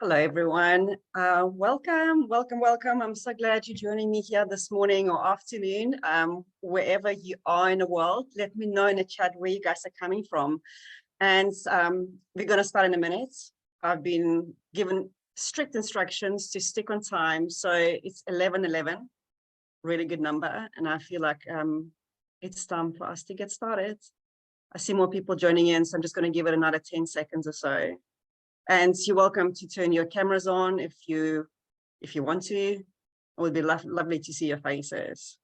Hello, everyone. Welcome. I'm so glad you're joining me here this morning or afternoon, wherever you are in the world. Let me know in the chat where you guys are coming from. And we're going to start in a minute. I've been given strict instructions to stick on time. So it's 11:11, really good number. And I feel like it's time for us to get started. I see more people joining in, so I'm just going to give it another 10 seconds or so. And you're welcome to turn your cameras on if you want to. It would be lovely to see your faces.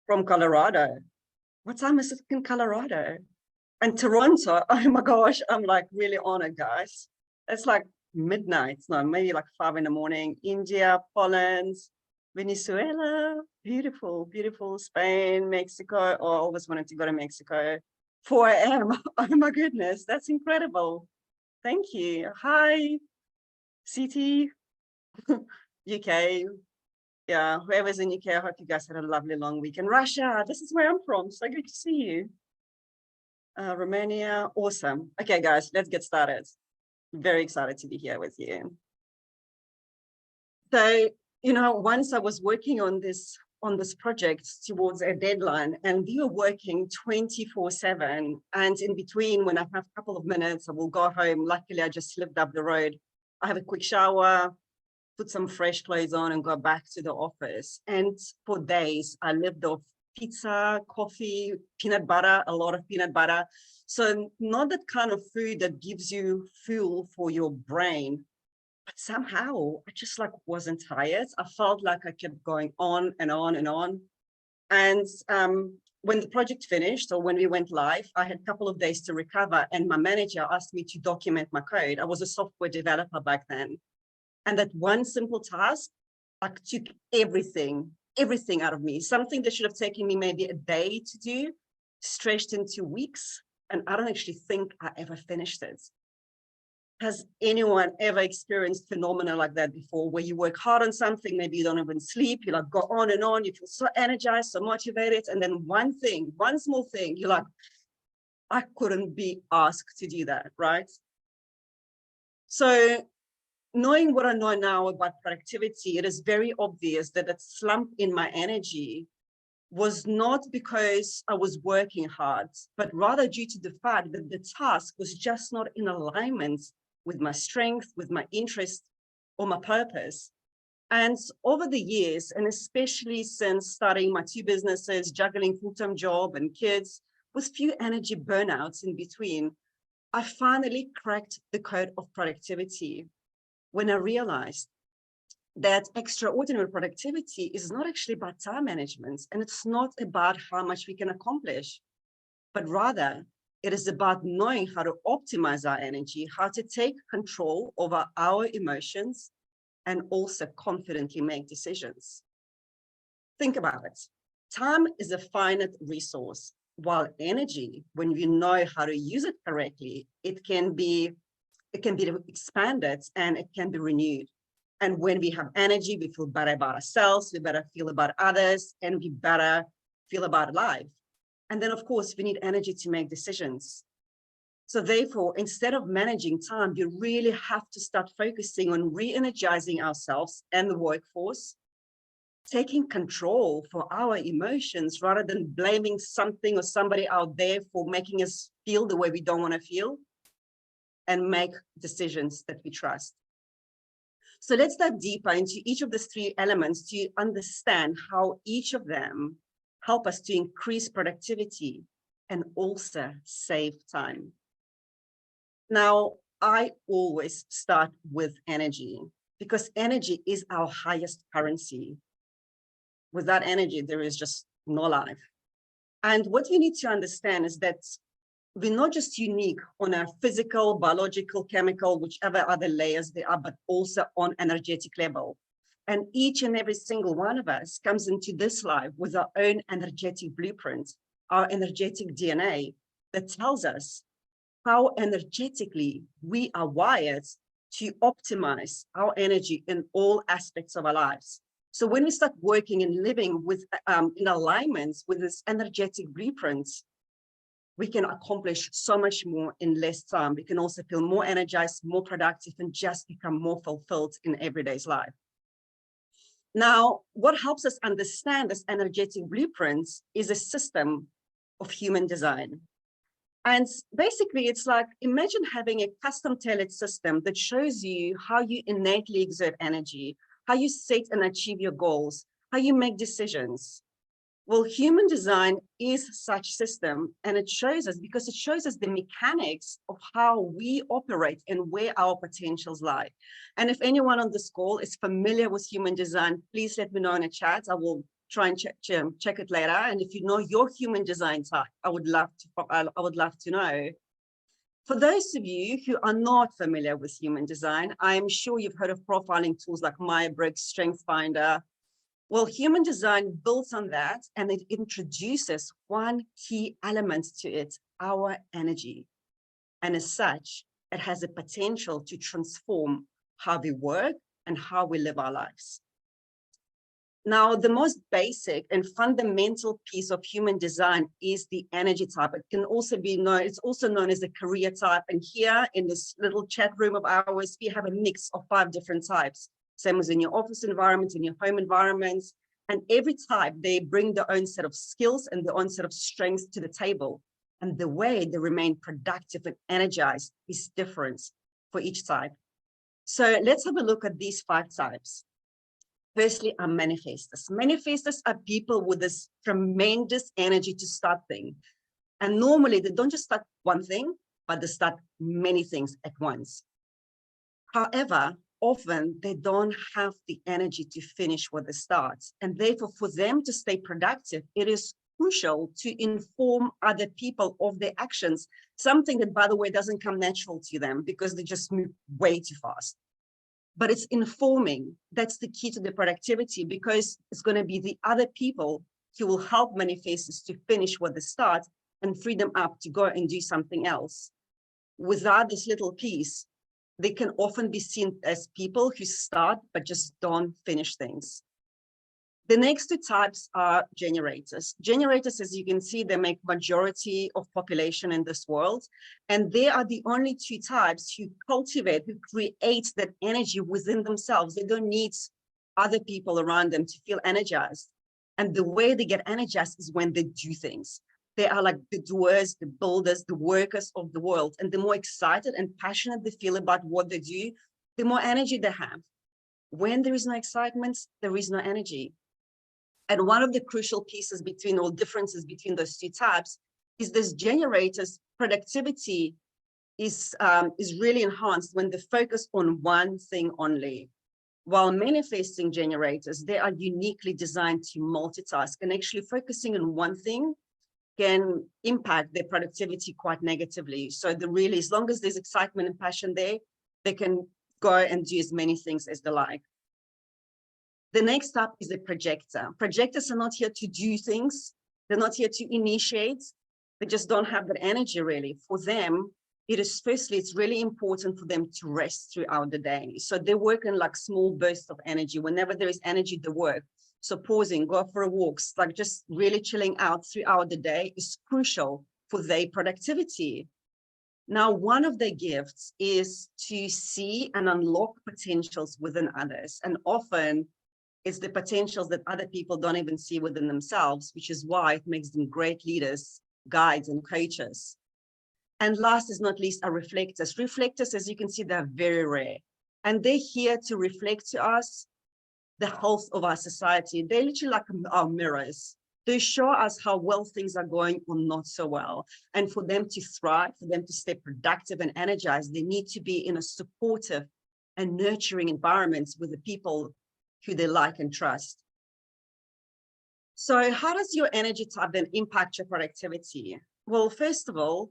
From Colorado. What time is it in Colorado? And Toronto, oh my gosh, I'm like really honored, guys. It's like midnight, no, maybe like 5 in the morning. India, Poland, Venezuela, beautiful, beautiful. Spain, Mexico. Oh, I always wanted to go to Mexico. 4 a.m. Oh my goodness, that's incredible. Thank you. Hi, CT, UK. Yeah, whoever's in UK, I hope you guys had a lovely long weekend. Russia, this is where I'm from. So good to see you. Romania, awesome. Okay, guys, let's get started. Very excited to be here with you. So, once I was working on this project towards a deadline, and we were working 24/7. And in between, when I have a couple of minutes, I will go home. Luckily, I just lived up the road. I have a quick shower, put some fresh clothes on, and go back to the office. And for days, I lived off pizza, coffee, peanut butter, a lot of peanut butter. So not that kind of food that gives you fuel for your brain, but somehow I just like wasn't tired. I felt like I kept going on and on and on. And when the project finished, or when we went live, I had a couple of days to recover, and my manager asked me to document my code. I was a software developer back then. And that one simple task, like, took everything out of me. Something that should have taken me maybe a day to do, stretched into weeks. And I don't actually think I ever finished it. Has anyone ever experienced phenomena like that before, where you work hard on something, maybe you don't even sleep, you like go on and on, you feel so energized, so motivated, and then one small thing, you're like, I couldn't be asked to do that, right? So knowing what I know now about productivity, it is very obvious that that slump in my energy was not because I was working hard, but rather due to the fact that the task was just not in alignment with my strength, with my interest, or my purpose. And over the years, and especially since starting my 2 businesses, juggling full-time job and kids, with few energy burnouts in between, I finally cracked the code of productivity when I realized that extraordinary productivity is not actually about time management, and it's not about how much we can accomplish, but rather it is about knowing how to optimize our energy, how to take control over our emotions, and also confidently make decisions. Think about it. Time is a finite resource, while energy, when you know how to use it correctly, it can be expanded and it can be renewed. And when we have energy, we feel better about ourselves, we better feel about others, and we better feel about life. And then, of course, we need energy to make decisions. So therefore, instead of managing time, you really have to start focusing on re-energizing ourselves and the workforce, taking control for our emotions rather than blaming something or somebody out there for making us feel the way we don't want to feel, and make decisions that we trust. So let's dive deeper into each of these 3 elements to understand how each of them help us to increase productivity and also save time. Now, I always start with energy, because energy is our highest currency. Without energy, there is just no life. And what you need to understand is that we're not just unique on a physical, biological, chemical, whichever other layers they are, but also on energetic level. And each and every single one of us comes into this life with our own energetic blueprint, our energetic DNA that tells us how energetically we are wired to optimize our energy in all aspects of our lives. So when we start working and living with in alignment with this energetic blueprints, we can accomplish so much more in less time. We can also feel more energized, more productive, and just become more fulfilled in everyday's life. Now, what helps us understand this energetic blueprints is a system of human design. And basically, it's like, imagine having a custom tailored system that shows you how you innately exert energy, how you set and achieve your goals, how you make decisions. Well, human design is such system, and it shows us, because it shows us the mechanics of how we operate and where our potentials lie. And if anyone on this call is familiar with human design, please let me know in the chat. I will try and check it later. And if you know your human design type, I would love to know. For those of you who are not familiar with human design, I'm sure you've heard of profiling tools like Myers-Briggs, StrengthsFinder. Well, human design builds on that, and it introduces one key element to it, our energy. And as such, it has a potential to transform how we work and how we live our lives. Now, the most basic and fundamental piece of human design is the energy type. It can also be known, it's also known as the career type. And here in this little chat room of ours, we have a mix of 5 different types. Same as in your office environment, in your home environments. And every type, they bring their own set of skills and their own set of strengths to the table. And the way they remain productive and energized is different for each type. So let's have a look at these 5 types. Firstly, are manifestors. Manifestors are people with this tremendous energy to start things. And normally they don't just start one thing, but they start many things at once. However, often they don't have the energy to finish what they start. And therefore, for them to stay productive, it is crucial to inform other people of their actions, something that, by the way, doesn't come natural to them because they just move way too fast. But it's informing. That's the key to the productivity, because it's going to be the other people who will help manifestors to finish what they start and free them up to go and do something else. Without this little piece, they can often be seen as people who start but just don't finish things. The next 2 types are generators. Generators, as you can see, they make majority of population in this world. And they are the only 2 types who cultivate, who create that energy within themselves. They don't need other people around them to feel energized. And the way they get energized is when they do things. They are like the doers, the builders, the workers of the world. And the more excited and passionate they feel about what they do, the more energy they have. When there is no excitement, there is no energy. And one of the crucial pieces between, or differences between those 2 types, is this generators' productivity is really enhanced when they focus on one thing only. While manifesting generators, they are uniquely designed to multitask, and actually focusing on one thing can impact their productivity quite negatively. So really, as long as there's excitement and passion there, they can go and do as many things as they like. The next up is a projector. Projectors are not here to do things. They're not here to initiate. They just don't have that energy really. For them, it's really important for them to rest throughout the day. So they work in like small bursts of energy. Whenever there is energy, they work. So pausing, go for a walk, like just really chilling out throughout the day is crucial for their productivity. Now, one of their gifts is to see and unlock potentials within others. And often it's the potentials that other people don't even see within themselves, which is why it makes them great leaders, guides, and coaches. And last is not least are reflectors. Reflectors, as you can see, they're very rare. And they're here to reflect to us the health of our society. They're literally like our mirrors. They show us how well things are going or not so well. And for them to thrive, for them to stay productive and energized, they need to be in a supportive and nurturing environment with the people who they like and trust. So how does your energy type then impact your productivity? Well, first of all,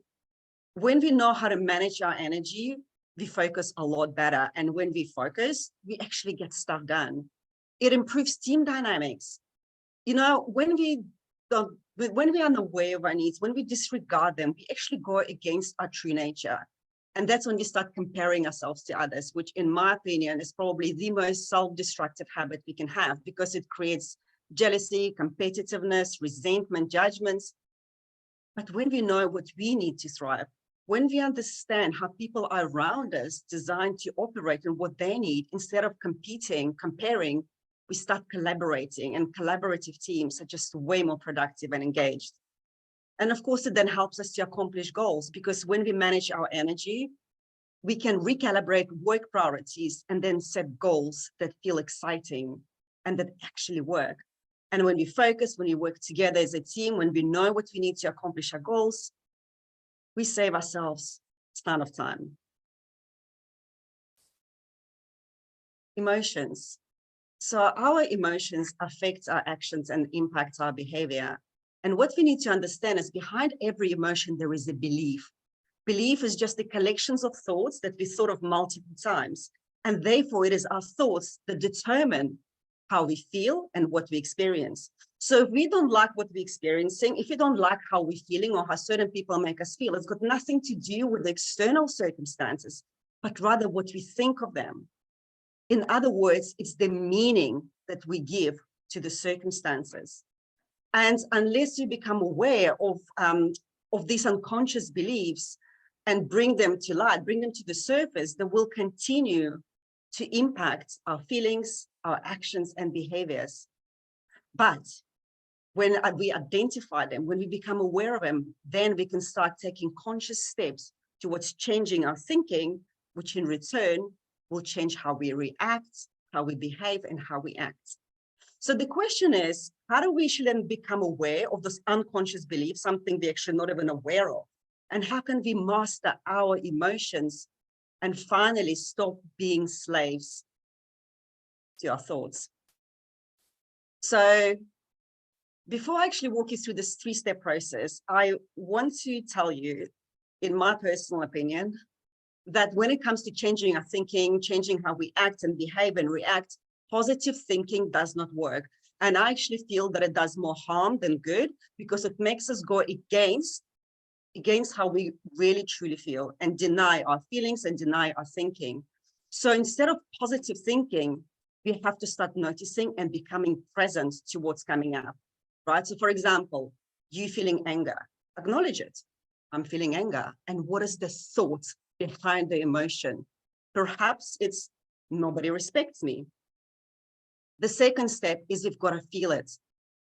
when we know how to manage our energy, we focus a lot better. And when we focus, we actually get stuff done. It improves team dynamics. You know, when we are unaware of our needs, when we disregard them, we actually go against our true nature. And that's when we start comparing ourselves to others, which in my opinion is probably the most self-destructive habit we can have, because it creates jealousy, competitiveness, resentment, judgments. But when we know what we need to thrive, when we understand how people around us designed to operate and what they need, instead of competing, comparing, we start collaborating, and collaborative teams are just way more productive and engaged. And of course, it then helps us to accomplish goals, because when we manage our energy, we can recalibrate work priorities and then set goals that feel exciting and that actually work. And when we focus, when we work together as a team, when we know what we need to accomplish our goals, we save ourselves a ton of time. Emotions. So our emotions affect our actions and impact our behavior. And what we need to understand is behind every emotion, there is a belief. Belief is just the collections of thoughts that we thought of multiple times. And therefore, it is our thoughts that determine how we feel and what we experience. So if we don't like what we're experiencing, if we don't like how we're feeling or how certain people make us feel, it's got nothing to do with the external circumstances, but rather what we think of them. In other words, it's the meaning that we give to the circumstances. And unless you become aware of these unconscious beliefs and bring them to light, bring them to the surface, they will continue to impact our feelings, our actions, and behaviors. But when we identify them, when we become aware of them, then we can start taking conscious steps towards changing our thinking, which in return will change how we react, how we behave, and how we act. So the question is, how do we then become aware of this unconscious belief, something we're actually not even aware of? And how can we master our emotions and finally stop being slaves to our thoughts? So before I actually walk you through this 3-step process, I want to tell you, in my personal opinion, that when it comes to changing our thinking, changing how we act and behave and react, positive thinking does not work. And I actually feel that it does more harm than good, because it makes us go against how we really truly feel and deny our feelings and deny our thinking. So instead of positive thinking, we have to start noticing and becoming present to what's coming up, right? So for example, you feeling anger, acknowledge it. I'm feeling anger. And what is the thought behind the emotion? Perhaps it's nobody respects me. The second step is you've got to feel it.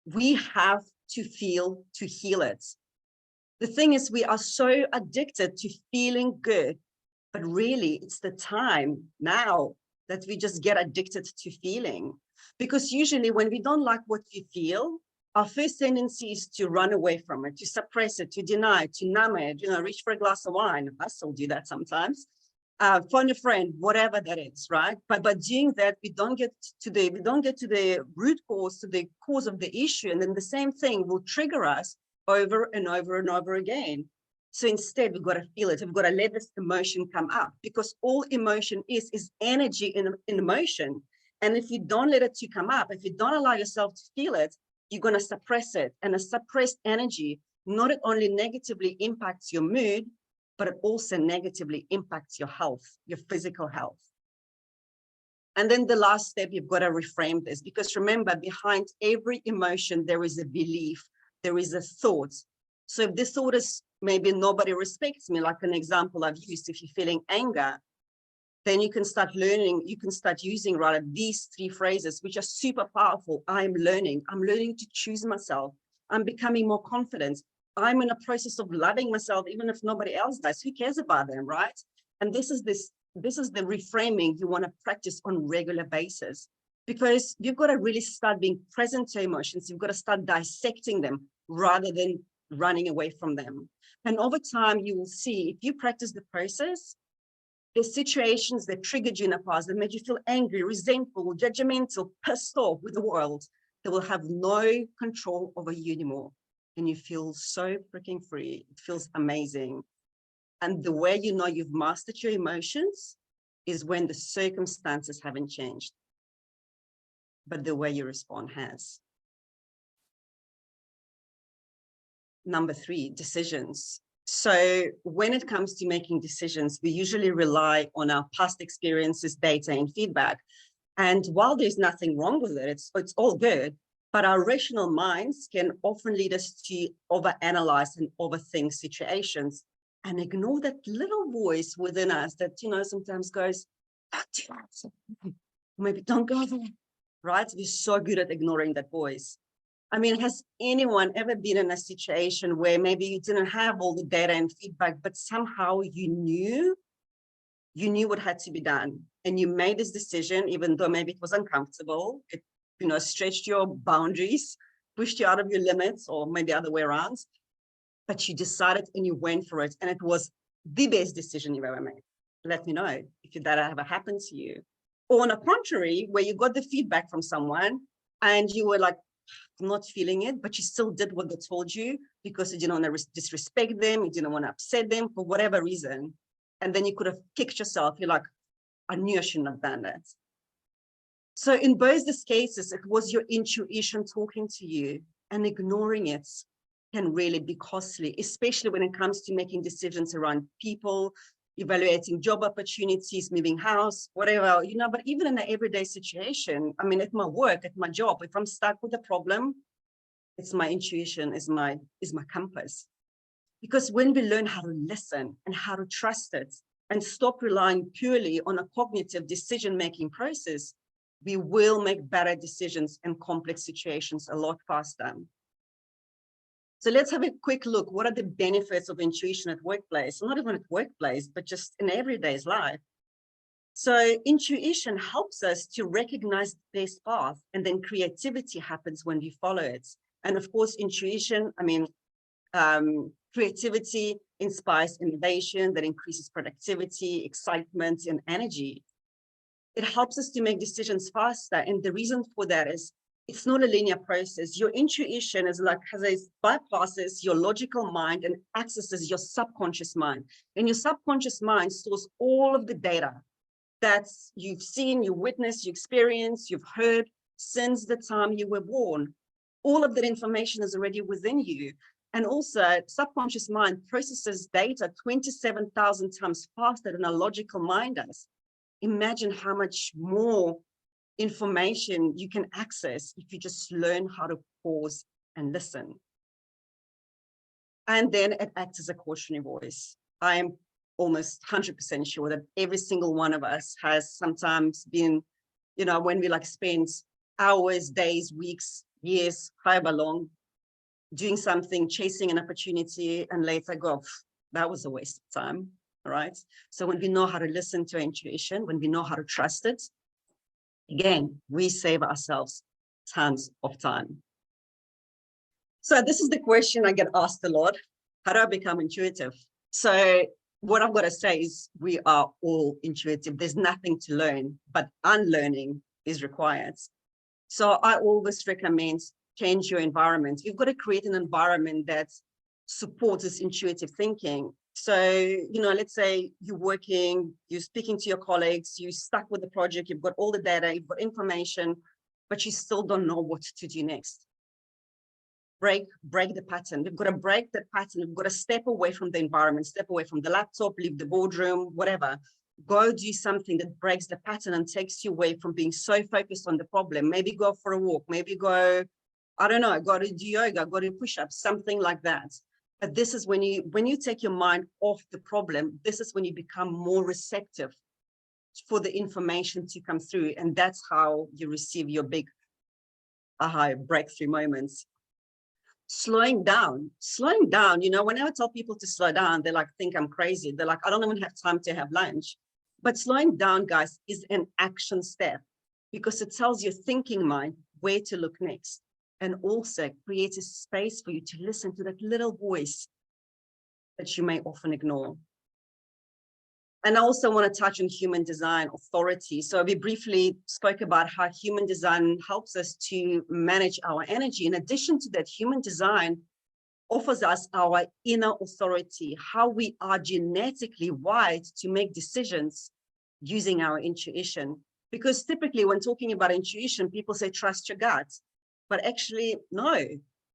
We have to feel to heal it. The thing is, we are so addicted to feeling good, but really it's the time now that we just get addicted to feeling. Because usually when we don't like what we feel, our first tendency is to run away from it, to suppress it, to deny it, to numb it, reach for a glass of wine. I still do that sometimes. Phone a friend, whatever that is, right? But by doing that, we don't get to the root cause, to the cause of the issue, and then the same thing will trigger us over and over and over again. So instead, we've got to feel it. We've got to let this emotion come up, because all emotion is energy in motion. And if you don't let it to come up, if you don't allow yourself to feel it, you're going to suppress it. And a suppressed energy not only negatively impacts your mood, but it also negatively impacts your health, your physical health. And then the last step, you've got to reframe this, because remember, behind every emotion, there is a belief, there is a thought. So if this thought is maybe nobody respects me, like an example I've used, if you're feeling anger, then you can start learning, you can start using rather these 3 phrases, which are super powerful. I'm learning to choose myself. I'm becoming more confident. I'm in a process of loving myself, even if nobody else does. Who cares about them, right? And this is the reframing you want to practice on a regular basis, because you've got to really start being present to emotions. You've got to start dissecting them rather than running away from them. And over time, you will see, if you practice the process, the situations that triggered you in the past, that made you feel angry, resentful, judgmental, pissed off with the world, they will have no control over you anymore. And you feel so freaking free. It feels amazing. And the way you know you've mastered your emotions is when the circumstances haven't changed, but the way you respond has. Number 3, decisions. So when it comes to making decisions, we usually rely on our past experiences, data, and feedback. And while there's nothing wrong with it, it's all good, but our rational minds can often lead us to overanalyze and overthink situations and ignore that little voice within us that, sometimes goes, don't do that. Maybe don't go there, right? We're so good at ignoring that voice. I mean, has anyone ever been in a situation where maybe you didn't have all the data and feedback, but somehow you knew what had to be done, and you made this decision, even though maybe it was uncomfortable, it, stretched your boundaries, pushed you out of your limits, or maybe other way around, but you decided and you went for it, and it was the best decision you've ever made? Let me know if that ever happened to you. Or on the contrary, where you got the feedback from someone and you were like, I'm not feeling it, but you still did what they told you because you didn't want to disrespect them, you didn't want to upset them for whatever reason. And then you could have kicked yourself. You're like, I knew I shouldn't have done that. So in both these cases, it was your intuition talking to you, and ignoring it can really be costly, especially when it comes to making decisions around people, evaluating job opportunities, moving house, whatever, but even in an everyday situation, I mean, at my work, at my job, if I'm stuck with a problem, it's my intuition, is my compass. Because when we learn how to listen and how to trust it and stop relying purely on a cognitive decision-making process, we will make better decisions in complex situations a lot faster. So let's have a quick look. What are the benefits of intuition at workplace? Not even at workplace, but just in everyday's life. So intuition helps us to recognize the best path, and then creativity happens when we follow it. And of course, intuition, creativity inspires innovation that increases productivity, excitement, and energy. It helps us to make decisions faster. And the reason for that is it's not a linear process. Your intuition bypasses your logical mind and accesses your subconscious mind. And your subconscious mind stores all of the data that you've seen, you witnessed, you experienced, you've heard since the time you were born. All of that information is already within you. And also, subconscious mind processes data 27,000 times faster than a logical mind does. Imagine how much more information you can access if you just learn how to pause and listen. And then it acts as a cautionary voice. I am almost 100% sure that every single one of us has sometimes been, when we spend hours, days, weeks, years, however long, doing something, chasing an opportunity, and later go, that was a waste of time, right? So when we know how to listen to our intuition, when we know how to trust it, again, we save ourselves tons of time. So this is the question I get asked a lot. How do I become intuitive? So what I've got to say is we are all intuitive. There's nothing to learn, but unlearning is required. So I always recommend change your environment. You've got to create an environment that supports this intuitive thinking. So, let's say you're working, you're speaking to your colleagues, you're stuck with the project, you've got all the data, you've got information, but you still don't know what to do next. Break the pattern. We've got to break the pattern. We've got to step away from the environment, step away from the laptop, leave the boardroom, whatever. Go do something that breaks the pattern and takes you away from being so focused on the problem. Maybe go for a walk, maybe go, I don't know, go to do yoga, go to push-ups, something like that. But this is when you take your mind off the problem, this is when you become more receptive for the information to come through. And that's how you receive your big aha breakthrough moments. Slowing down, whenever I tell people to slow down, they think I'm crazy. They're like, I don't even have time to have lunch. But slowing down, guys, is an action step because it tells your thinking mind where to look next, and also creates a space for you to listen to that little voice that you may often ignore. And I also want to touch on human design authority. So we briefly spoke about how human design helps us to manage our energy. In addition to that, human design offers us our inner authority, how we are genetically wired to make decisions using our intuition. Because typically when talking about intuition, people say, trust your gut. But actually, no,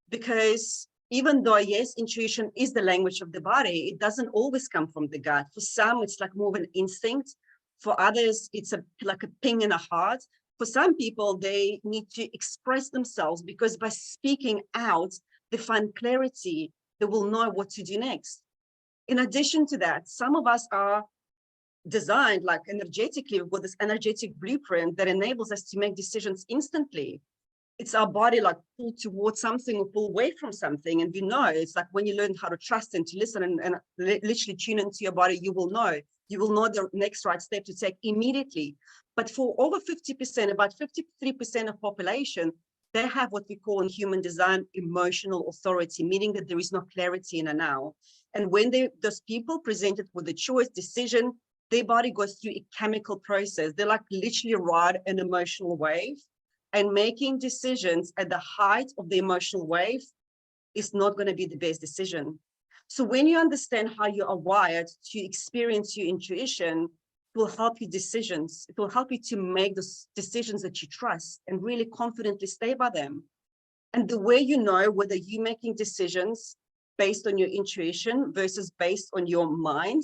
because even though, yes, intuition is the language of the body, it doesn't always come from the gut. For some, it's like more of an instinct. For others, it's like a ping in the heart. For some people, they need to express themselves because by speaking out, they find clarity. They will know what to do next. In addition to that, some of us are designed like energetically with this energetic blueprint that enables us to make decisions instantly. It's our body like pull towards something or pull away from something. And it's like when you learn how to trust and to listen and literally tune into your body, you will know the next right step to take immediately. But for over 50%, about 53% of population, they have what we call in human design emotional authority, meaning that there is no clarity in a now. And when those people presented with a choice decision, their body goes through a chemical process. They like literally ride an emotional wave, and making decisions at the height of the emotional wave is not going to be the best decision. So when you understand how you are wired to experience your intuition, it will help you decisions. It will help you to make those decisions that you trust and really confidently stay by them. And the way you know whether you're making decisions based on your intuition versus based on your mind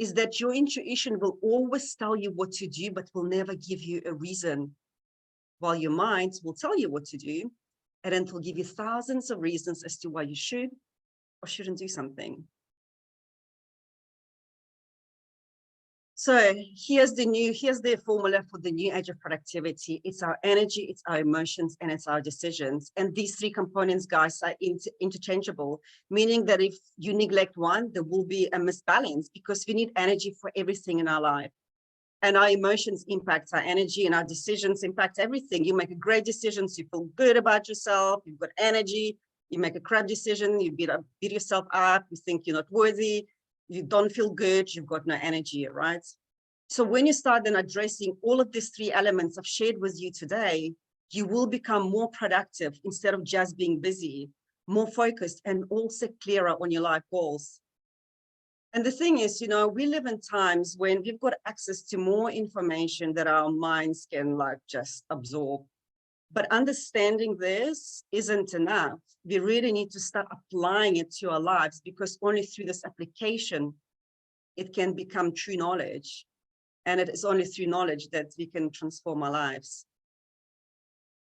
is that your intuition will always tell you what to do, but will never give you a reason, while your mind will tell you what to do, and then it will give you thousands of reasons as to why you should or shouldn't do something. So here's the formula for the new age of productivity. It's our energy, it's our emotions, and it's our decisions. And these three components, guys, are interchangeable, meaning that if you neglect one, there will be a misbalance because we need energy for everything in our life. And our emotions impact our energy, and our decisions impact everything. You make a great decision, so you feel good about yourself, you've got energy. You make a crap decision, you beat yourself up, you think you're not worthy, you don't feel good, you've got no energy, right? So when you start then addressing all of these three elements I've shared with you today, you will become more productive instead of just being busy, more focused, and also clearer on your life goals. And the thing is, we live in times when we've got access to more information that our minds can like just absorb. But understanding this isn't enough. We really need to start applying it to our lives, because only through this application, it can become true knowledge. And it is only through knowledge that we can transform our lives.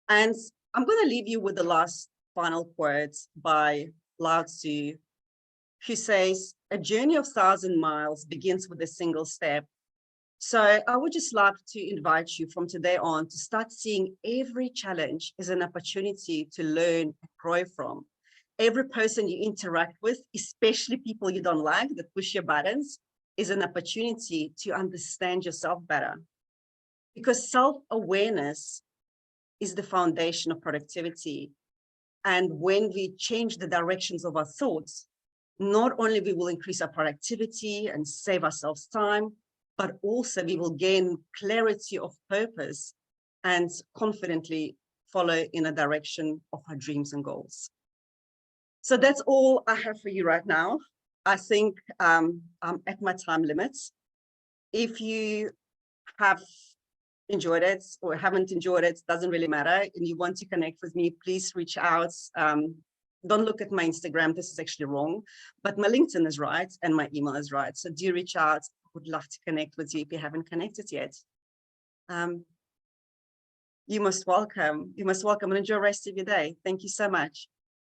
And I'm going to leave you with the last final quote by Lao Tzu, who says, "A journey of 1,000 miles begins with a single step." So I would just love to invite you from today on to start seeing every challenge as an opportunity to learn and grow from. Every person you interact with, especially people you don't like that push your buttons, is an opportunity to understand yourself better. Because self-awareness is the foundation of productivity. And when we change the directions of our thoughts, not only we will increase our productivity and save ourselves time, but also we will gain clarity of purpose and confidently follow in a direction of our dreams and goals. So that's all I have for you right now. I think I'm at my time limits. If you have enjoyed it or haven't enjoyed it, doesn't really matter, and you want to connect with me, please reach out. Don't look at my Instagram, this is actually wrong, but my LinkedIn is right and my email is right. So do reach out. I would love to connect with you if you haven't connected yet. You most welcome and enjoy the rest of your day. Thank you so much.